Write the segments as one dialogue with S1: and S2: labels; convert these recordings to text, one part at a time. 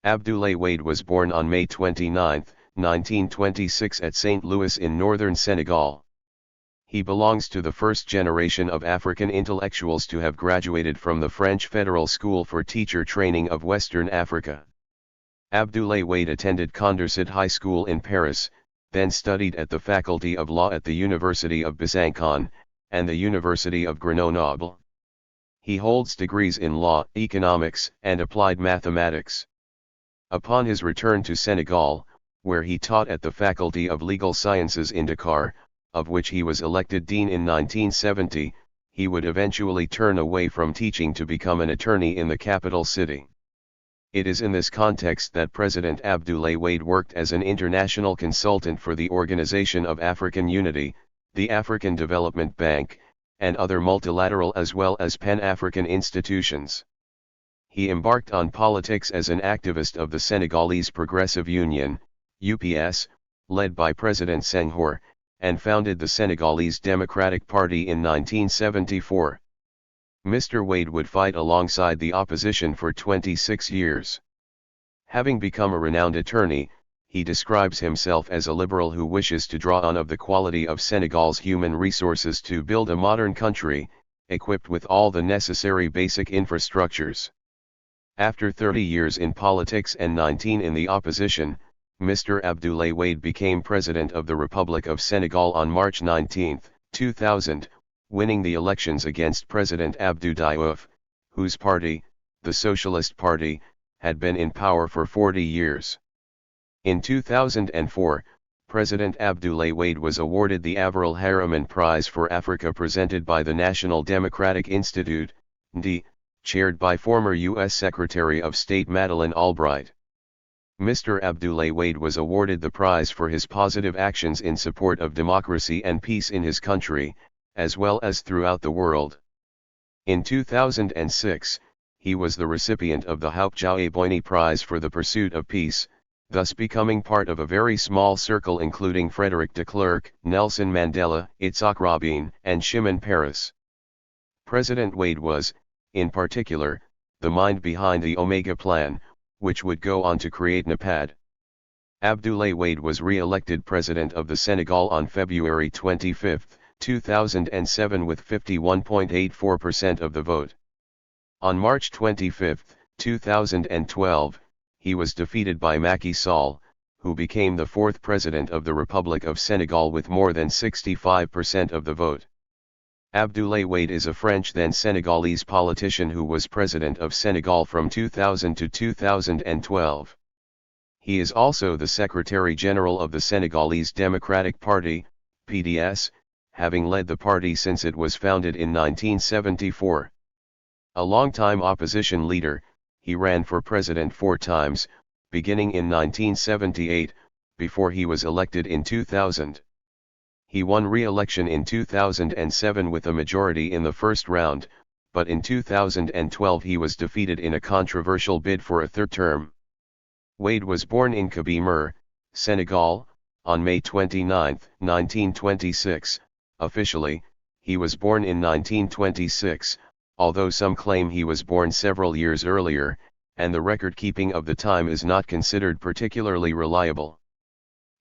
S1: Abdoulaye Wade was born on May 29, 1926 at St. Louis in northern Senegal. He belongs to the first generation of African intellectuals to have graduated from the French Federal School for Teacher Training of Western Africa. Abdoulaye Wade attended Condorcet High School in Paris, then studied at the Faculty of Law at the University of Besançon, and the University of Grenoble. He holds degrees in law, economics, and applied mathematics. Upon his return to Senegal, where he taught at the Faculty of Legal Sciences in Dakar, of which he was elected dean in 1970, he would eventually turn away from teaching to become an attorney in the capital city. It is in this context that President Abdoulaye Wade worked as an international consultant for the Organization of African Unity, the African Development Bank, and other multilateral as well as Pan-African institutions. He embarked on politics as an activist of the Senegalese Progressive Union, UPS, led by President Senghor, and founded the Senegalese Democratic Party in 1974. Mr. Wade would fight alongside the opposition for 26 years. Having become a renowned attorney, he describes himself as a liberal who wishes to draw on of the quality of Senegal's human resources to build a modern country, equipped with all the necessary basic infrastructures. After 30 years in politics and 19 in the opposition, Mr. Abdoulaye Wade became President of the Republic of Senegal on March 19, 2000, winning the elections against President Abdoulaye Wade, whose party, the Socialist Party, had been in power for 40 years. In 2004, President Abdoulaye Wade was awarded the Avril Harriman Prize for Africa presented by the National Democratic Institute, ND, chaired by former U.S. Secretary of State Madeleine Albright. Mr. Abdoulaye Wade was awarded the prize for his positive actions in support of democracy and peace in his country, as well as throughout the world. In 2006, he was the recipient of the Houphouët-Boigny Prize for the Pursuit of Peace, thus becoming part of a very small circle including Frederick de Klerk, Nelson Mandela, Itzhak Rabin, and Shimon Peres. President Wade was, in particular, the mind behind the Omega Plan, which would go on to create NEPAD. Abdoulaye Wade was re-elected President of the Senegal on February 25, 2007 with 51.84% of the vote. On March 25, 2012, he was defeated by Macky Sall, who became the fourth President of the Republic of Senegal with more than 65% of the vote. Abdoulaye Wade is a French then Senegalese politician who was President of Senegal from 2000 to 2012. He is also the Secretary General of the Senegalese Democratic Party, PDS, having led the party since it was founded in 1974. A longtime opposition leader, he ran for president 4 times, beginning in 1978, before he was elected in 2000. He won re-election in 2007 with a majority in the first round, but in 2012 he was defeated in a controversial bid for a third term. Wade was born in Kébémer, Senegal, on May 29, 1926. Officially, he was born in 1926, although some claim he was born several years earlier, and the record-keeping of the time is not considered particularly reliable.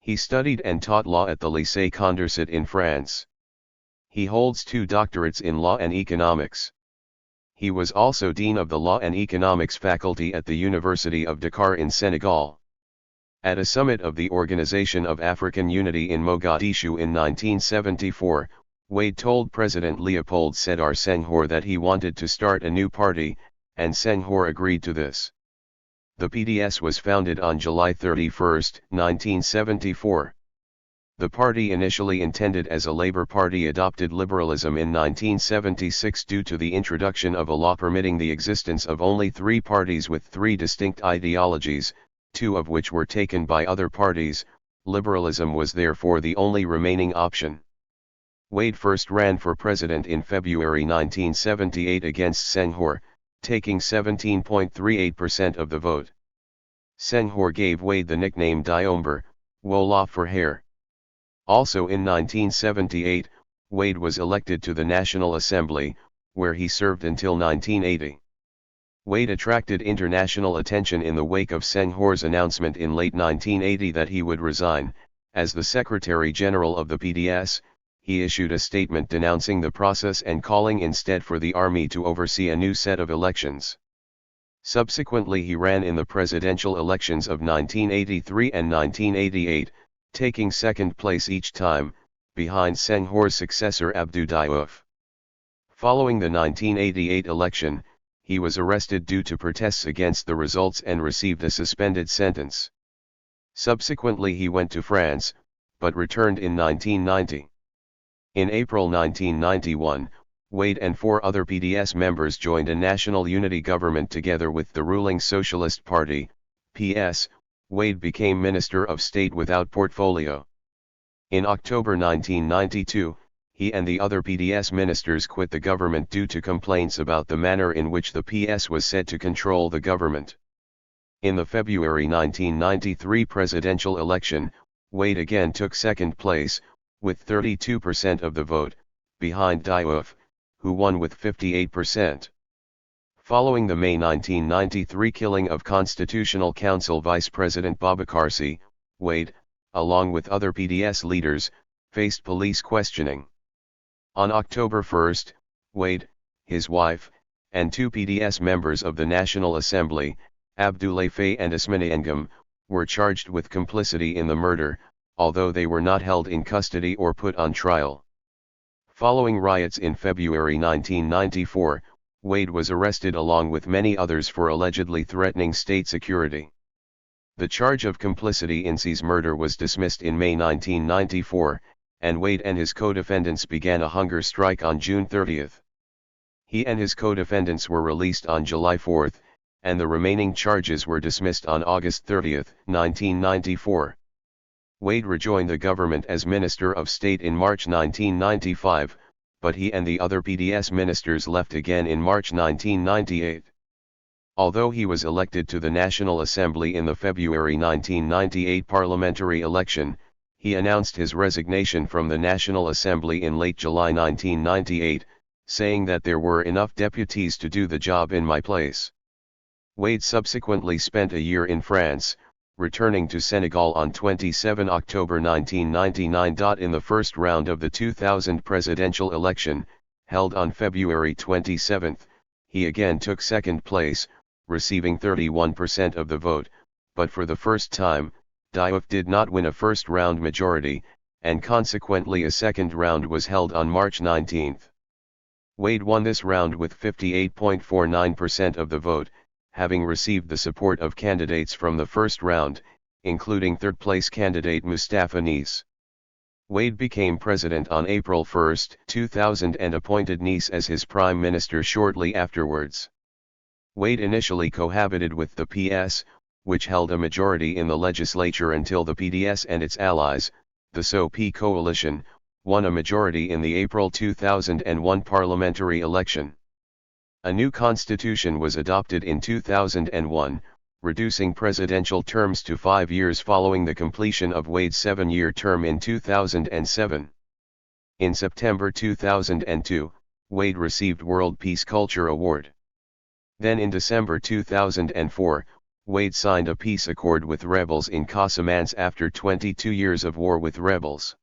S1: He studied and taught law at the Lycée Condorcet in France. He holds 2 doctorates in law and economics. He was also Dean of the Law and Economics faculty at the University of Dakar in Senegal. At a summit of the Organization of African Unity in Mogadishu in 1974, Wade told President Léopold Sédar Senghor that he wanted to start a new party, and Senghor agreed to this. The PDS was founded on July 31, 1974. The party initially intended as a Labour Party adopted liberalism in 1976 due to the introduction of a law permitting the existence of only 3 parties with 3 distinct ideologies, 2 of which were taken by other parties. Liberalism was therefore the only remaining option. Wade first ran for president in February 1978 against Senghor, taking 17.38% of the vote. Senghor gave Wade the nickname Diomber, Wolof for hair. Also in 1978, Wade was elected to the National Assembly, where he served until 1980. Wade attracted international attention in the wake of Senghor's announcement in late 1980 that he would resign. As the Secretary General of the PDS, he issued a statement denouncing the process and calling instead for the army to oversee a new set of elections. Subsequently he ran in the presidential elections of 1983 and 1988, taking second place each time, behind Senghor's successor Abdoulaye Wade. Following the 1988 election, he was arrested due to protests against the results and received a suspended sentence. Subsequently he went to France, but returned in 1990. In April 1991, Wade and 4 other PDS members joined a national unity government together with the ruling Socialist Party, PS. Wade became Minister of State without portfolio. In October 1992, he and the other PDS ministers quit the government due to complaints about the manner in which the PS was said to control the government. In the February 1993 presidential election, Wade again took second place, with 32% of the vote, behind Diouf, who won with 58%. Following the May 1993 killing of Constitutional Council Vice President Boubacar Sy, Wade, along with other PDS leaders, faced police questioning. On October 1, Wade, his wife, and 2 PDS members of the National Assembly, Abdoulaye Faye and Ousmane Ngom, were charged with complicity in the murder, although they were not held in custody or put on trial. Following riots in February 1994, Wade was arrested along with many others for allegedly threatening state security. The charge of complicity in Sy's murder was dismissed in May 1994, and Wade and his co-defendants began a hunger strike on June 30. He and his co-defendants were released on July 4, and the remaining charges were dismissed on August 30, 1994. Wade rejoined the government as Minister of State in March 1995, but he and the other PDS ministers left again in March 1998. Although he was elected to the National Assembly in the February 1998 parliamentary election, he announced his resignation from the National Assembly in late July 1998, saying that there were enough deputies to do the job in my place. Wade subsequently spent a year in France, returning to Senegal on 27 October 1999. In the first round of the 2000 presidential election, held on February 27, he again took second place, receiving 31% of the vote, but for the first time, Diouf did not win a first-round majority, and consequently a second round was held on March 19. Wade won this round with 58.49% of the vote, having received the support of candidates from the first round, including third-place candidate Mustafa Nice. Wade became president on April 1, 2000 and appointed Nice as his prime minister shortly afterwards. Wade initially cohabited with the PS, which held a majority in the legislature until the PDS and its allies, the SOP coalition, won a majority in the April 2001 parliamentary election. A new constitution was adopted in 2001, reducing presidential terms to 5 years following the completion of Wade's 7-year term in 2007. In September 2002, Wade received World Peace Culture Award. Then in December 2004, Wade signed a peace accord with rebels in Casamance after 22 years of war with rebels.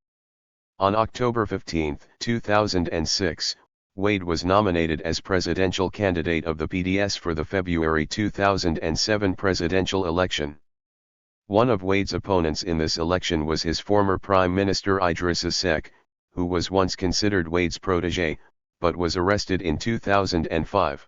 S1: On October 15, 2006, Wade was nominated as presidential candidate of the PDS for the February 2007 presidential election. One of Wade's opponents in this election was his former Prime Minister Idrissa Seck, who was once considered Wade's protégé, but was arrested in 2005.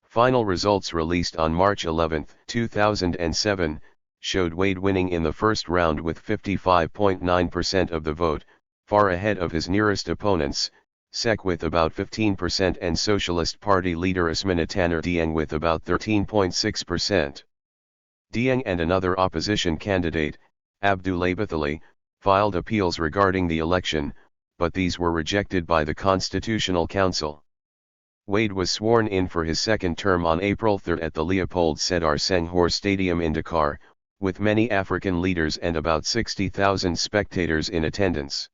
S1: Final results released on March 11, 2007, showed Wade winning in the first round with 55.9% of the vote, far ahead of his nearest opponents, Seck with about 15% and Socialist Party leader Ousmane Tanor Dieng with about 13.6%. Dieng and another opposition candidate, Abdoulaye Wade, filed appeals regarding the election, but these were rejected by the Constitutional Council. Wade was sworn in for his second term on April 3 at the Léopold Sédar Senghor Stadium in Dakar, with many African leaders and about 60,000 spectators in attendance.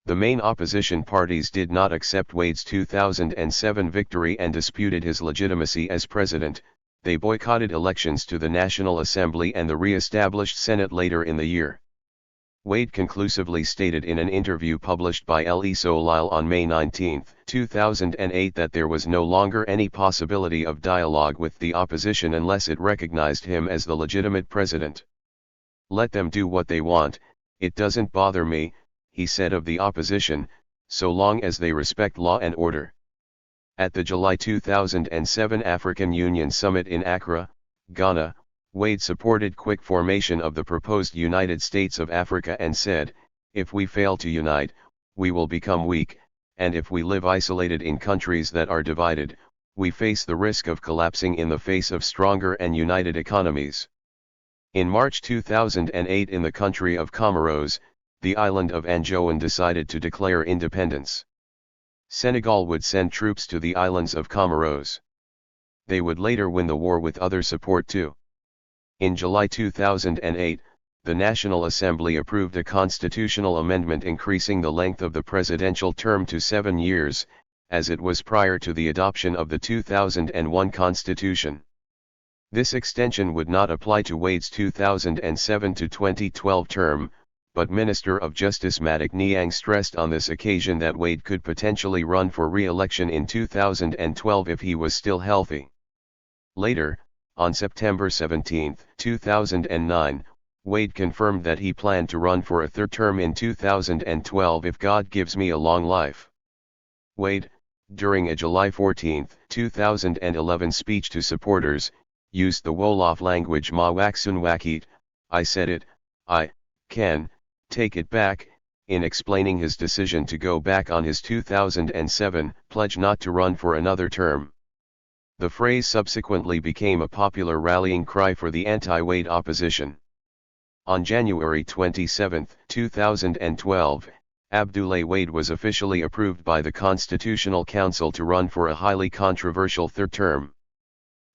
S1: The main opposition parties did not accept Wade's 2007 victory and disputed his legitimacy as president. They boycotted elections to the National Assembly and the re-established Senate later in the year. Wade conclusively stated in an interview published by Le Soleil on May 19, 2008 that there was no longer any possibility of dialogue with the opposition unless it recognized him as the legitimate president. "Let them do what they want, it doesn't bother me," he said of the opposition, "so long as they respect law and order." At the July 2007 African Union Summit in Accra, Ghana, Wade supported quick formation of the proposed United States of Africa and said, "If we fail to unite, we will become weak, and if we live isolated in countries that are divided, we face the risk of collapsing in the face of stronger and united economies." In March 2008 in the country of Comoros, the island of Anjouan decided to declare independence. Senegal would send troops to the islands of Comoros. They would later win the war with other support too. In July 2008, the National Assembly approved a constitutional amendment increasing the length of the presidential term to 7 years, as it was prior to the adoption of the 2001 Constitution. This extension would not apply to Wade's 2007 to 2012 term, but Minister of Justice Matic Niang stressed on this occasion that Wade could potentially run for re-election in 2012 if he was still healthy. Later, on September 17, 2009, Wade confirmed that he planned to run for a third term in 2012 if God gives me a long life. Wade, during a July 14, 2011 speech to supporters, used the Wolof language "Ma Waksun Wakit," "I said it, I can take it back," in explaining his decision to go back on his 2007 pledge not to run for another term. The phrase subsequently became a popular rallying cry for the anti-Wade opposition. On January 27, 2012, Abdoulaye Wade was officially approved by the Constitutional Council to run for a highly controversial third term.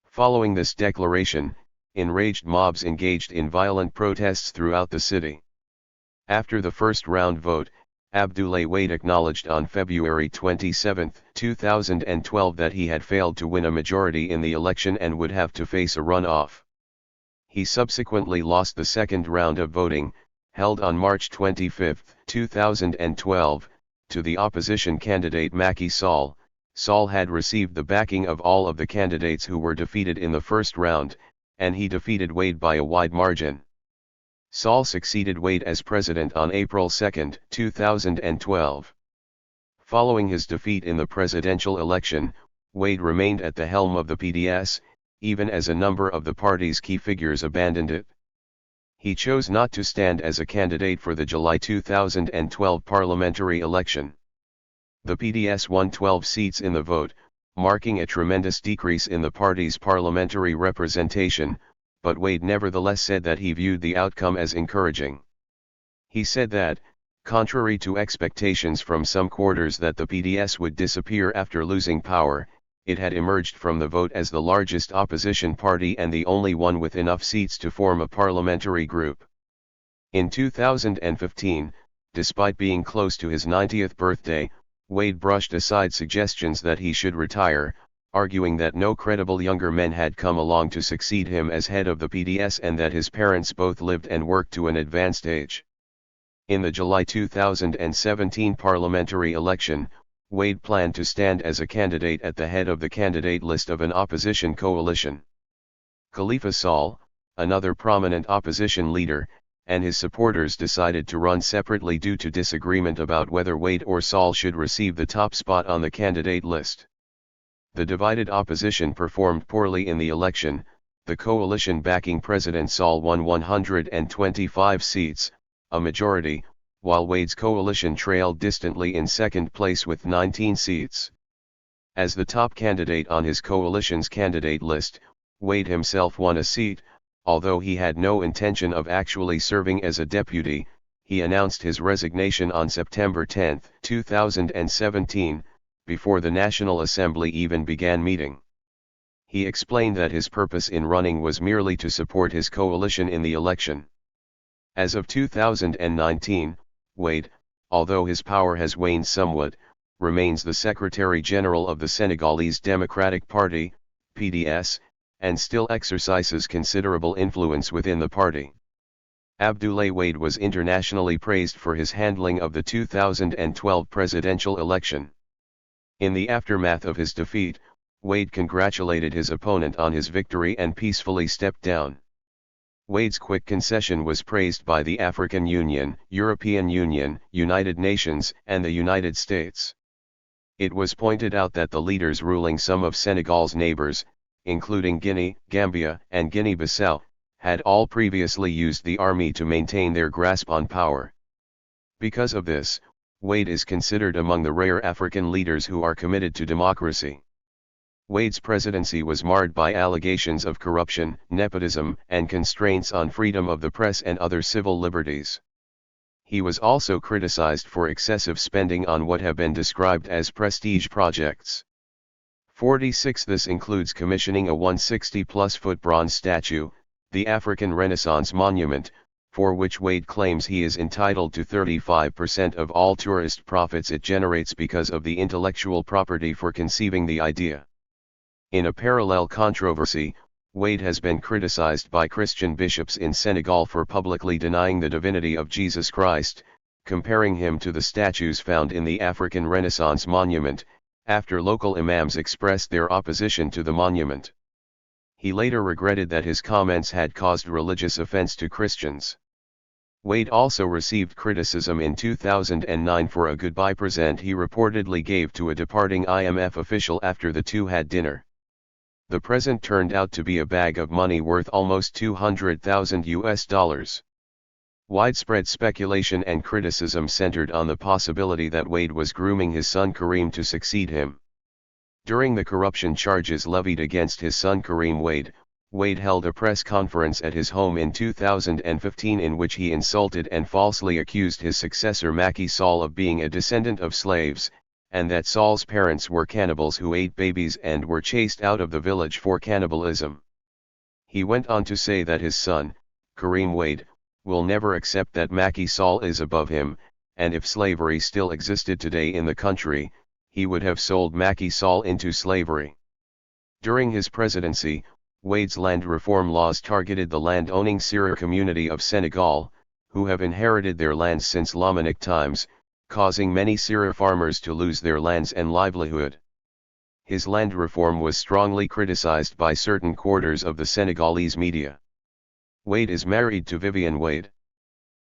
S1: Following this declaration, enraged mobs engaged in violent protests throughout the city. After the first round vote, Abdoulaye Wade acknowledged on February 27, 2012 that he had failed to win a majority in the election and would have to face a runoff. He subsequently lost the second round of voting, held on March 25, 2012, to the opposition candidate Macky Sall. Sall had received the backing of all of the candidates who were defeated in the first round, and he defeated Wade by a wide margin. Sall succeeded Wade as president on April 2, 2012. Following his defeat in the presidential election, Wade remained at the helm of the PDS, even as a number of the party's key figures abandoned it. He chose not to stand as a candidate for the July 2012 parliamentary election. The PDS won 12 seats in the vote, marking a tremendous decrease in the party's parliamentary representation, but Wade nevertheless said that he viewed the outcome as encouraging. He said that, contrary to expectations from some quarters that the PDS would disappear after losing power, it had emerged from the vote as the largest opposition party and the only one with enough seats to form a parliamentary group. In 2015, despite being close to his 90th birthday, Wade brushed aside suggestions that he should retire, arguing that no credible younger men had come along to succeed him as head of the PDS and that his parents both lived and worked to an advanced age. In the July 2017 parliamentary election, Wade planned to stand as a candidate at the head of the candidate list of an opposition coalition. Khalifa Sall, another prominent opposition leader, and his supporters decided to run separately due to disagreement about whether Wade or Sall should receive the top spot on the candidate list. The divided opposition performed poorly in the election. The coalition backing President Sall won 125 seats, a majority, while Wade's coalition trailed distantly in second place with 19 seats. As the top candidate on his coalition's candidate list, Wade himself won a seat. Although he had no intention of actually serving as a deputy, he announced his resignation on September 10, 2017, before the National Assembly even began meeting. He explained that his purpose in running was merely to support his coalition in the election. As of 2019, Wade, although his power has waned somewhat, remains the Secretary General of the Senegalese Democratic Party, PDS, and still exercises considerable influence within the party. Abdoulaye Wade was internationally praised for his handling of the 2012 presidential election. In the aftermath of his defeat, Wade congratulated his opponent on his victory and peacefully stepped down. Wade's quick concession was praised by the African Union, European Union, United Nations, and the United States. It was pointed out that the leaders ruling some of Senegal's neighbors, including Guinea, Gambia, and Guinea-Bissau, had all previously used the army to maintain their grasp on power. Because of this, Wade is considered among the rare African leaders who are committed to democracy. Wade's presidency was marred by allegations of corruption, nepotism, and constraints on freedom of the press and other civil liberties. He was also criticized for excessive spending on what have been described as prestige projects. 46. This includes commissioning a 160-plus-foot bronze statue, the African Renaissance Monument, for which Wade claims he is entitled to 35% of all tourist profits it generates because of the intellectual property for conceiving the idea. In a parallel controversy, Wade has been criticized by Christian bishops in Senegal for publicly denying the divinity of Jesus Christ, comparing him to the statues found in the African Renaissance Monument, after local imams expressed their opposition to the monument. He later regretted that his comments had caused religious offense to Christians. Wade also received criticism in 2009 for a goodbye present he reportedly gave to a departing IMF official after the two had dinner. The present turned out to be a bag of money worth almost $200,000. Widespread speculation and criticism centered on the possibility that Wade was grooming his son Karim to succeed him. During the corruption charges levied against his son Karim Wade, Wade held a press conference at his home in 2015 in which he insulted and falsely accused his successor Macky Sall of being a descendant of slaves, and that Sall's parents were cannibals who ate babies and were chased out of the village for cannibalism. He went on to say that his son, Karim Wade, will never accept that Macky Sall is above him, and if slavery still existed today in the country, he would have sold Macky Sall into slavery. During his presidency, Wade's land reform laws targeted the land-owning Serer community of Senegal, who have inherited their lands since Lamanic times, causing many Serer farmers to lose their lands and livelihood. His land reform was strongly criticized by certain quarters of the Senegalese media. Wade is married to Vivienne Wade.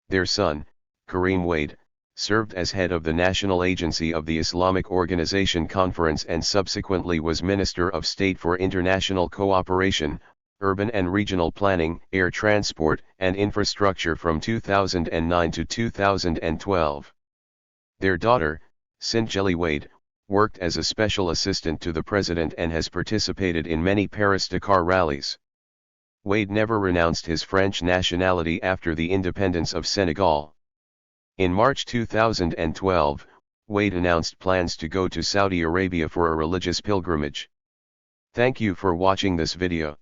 S1: Their son, Karim Wade, served as head of the National Agency of the Islamic Organization Conference and subsequently was Minister of State for International Cooperation, Urban and Regional Planning, Air Transport, and Infrastructure from 2009 to 2012. Their daughter, Sinjeli Wade, worked as a special assistant to the president and has participated in many Paris-Dakar rallies. Wade never renounced his French nationality after the independence of Senegal. In March 2012, Wade announced plans to go to Saudi Arabia for a religious pilgrimage. Thank you for watching this video.